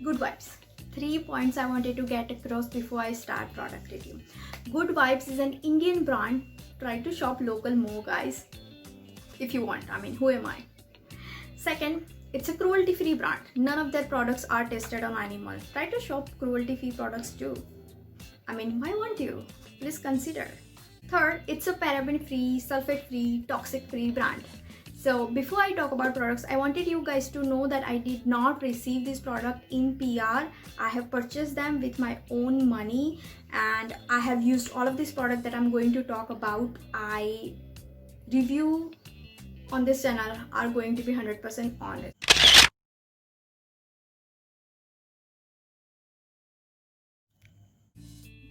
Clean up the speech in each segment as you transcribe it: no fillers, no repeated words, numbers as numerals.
Good vibes. 3 points I wanted to get across before I start product review. Good Vibes is an Indian brand. Try to shop local more, guys. If you want. I mean, who am I? Second, it's a cruelty-free brand. None of their products are tested on animals. Try to shop cruelty-free products too. I mean, why won't you? Please consider. Third, it's a paraben-free, sulfate-free, toxic-free brand. So before I talk about products, I wanted you guys to know that I did not receive this product in PR. I have purchased them with my own money and I have used all of this product that I'm going to talk about. I review on this channel are going to be 100% honest.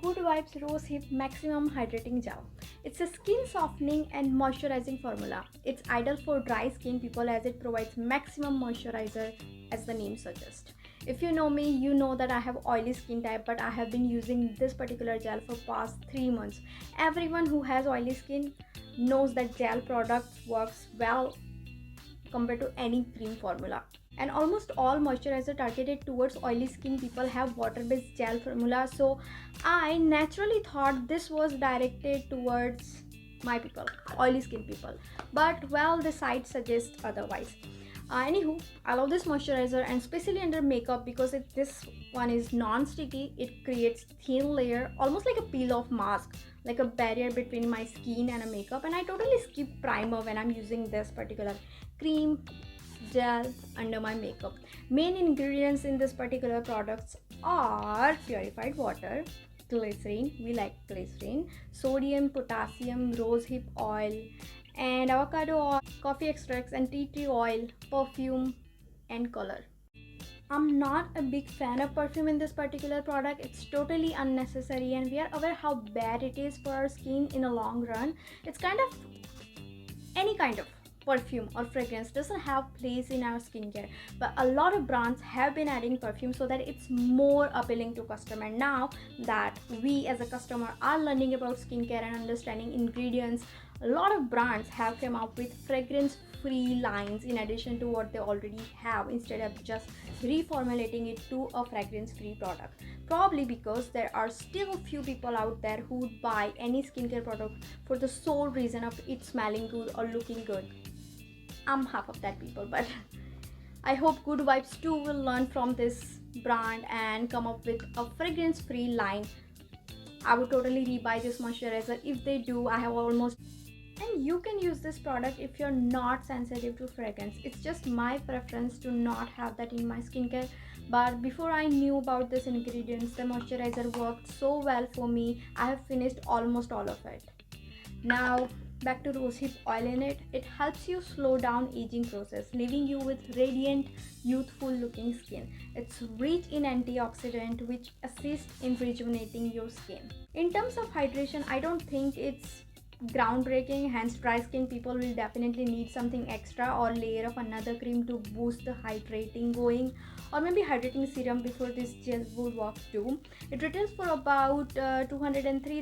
Good Vibes Rose Hip Maximum Hydrating Gel. It's a skin softening and moisturizing formula. It's ideal for dry skin people as it provides maximum moisturizer as the name suggests. If you know me, you know that I have oily skin type, but I have been using this particular gel for past 3 months. Everyone who has oily skin knows that gel product works well compared to any cream formula. And almost all moisturizer targeted towards oily skin people have water-based gel formula, so I naturally thought this was directed towards my people, oily skin people, but well, the site suggests otherwise. Anywho, I love this moisturizer, and especially under makeup because this one is non-sticky. It creates thin layer, almost like a peel-off mask, like a barrier between my skin and a makeup. And I totally skip primer when I'm using this particular cream gel under my makeup. Main ingredients in this particular products are purified water, glycerin, we like glycerin, sodium, potassium, rosehip oil, and avocado oil, coffee extracts, and tea tree oil, perfume, and color. I'm not a big fan of perfume in this particular product. It's totally unnecessary, and we are aware how bad it is for our skin in a long run. It's kind of any kind of perfume or fragrance doesn't have place in our skincare, but a lot of brands have been adding perfume so that it's more appealing to customer. Now that we as a customer are learning about skincare and understanding ingredients, a lot of brands have come up with fragrance free lines in addition to what they already have, instead of just reformulating it to a fragrance free product. Probably because there are still few people out there who would buy any skincare product for the sole reason of it smelling good or looking good. I'm half of that people, but I hope Good Vibes too will learn from this brand and come up with a fragrance free line. I would totally rebuy this moisturizer if they do. I have almost, and you can use this product if you're not sensitive to fragrance. It's just my preference to not have that in my skincare, but before I knew about this ingredients, the moisturizer worked so well for me. I have finished almost all of it. Now back to rosehip oil in it. It helps you slow down aging process, leaving you with radiant, youthful looking skin. It's rich in antioxidant which assist in rejuvenating your skin. In terms of hydration, I don't think it's groundbreaking, hence dry skin people will definitely need something extra or layer of another cream to boost the hydrating going, or maybe hydrating serum before this gel would work too. It retails for about 203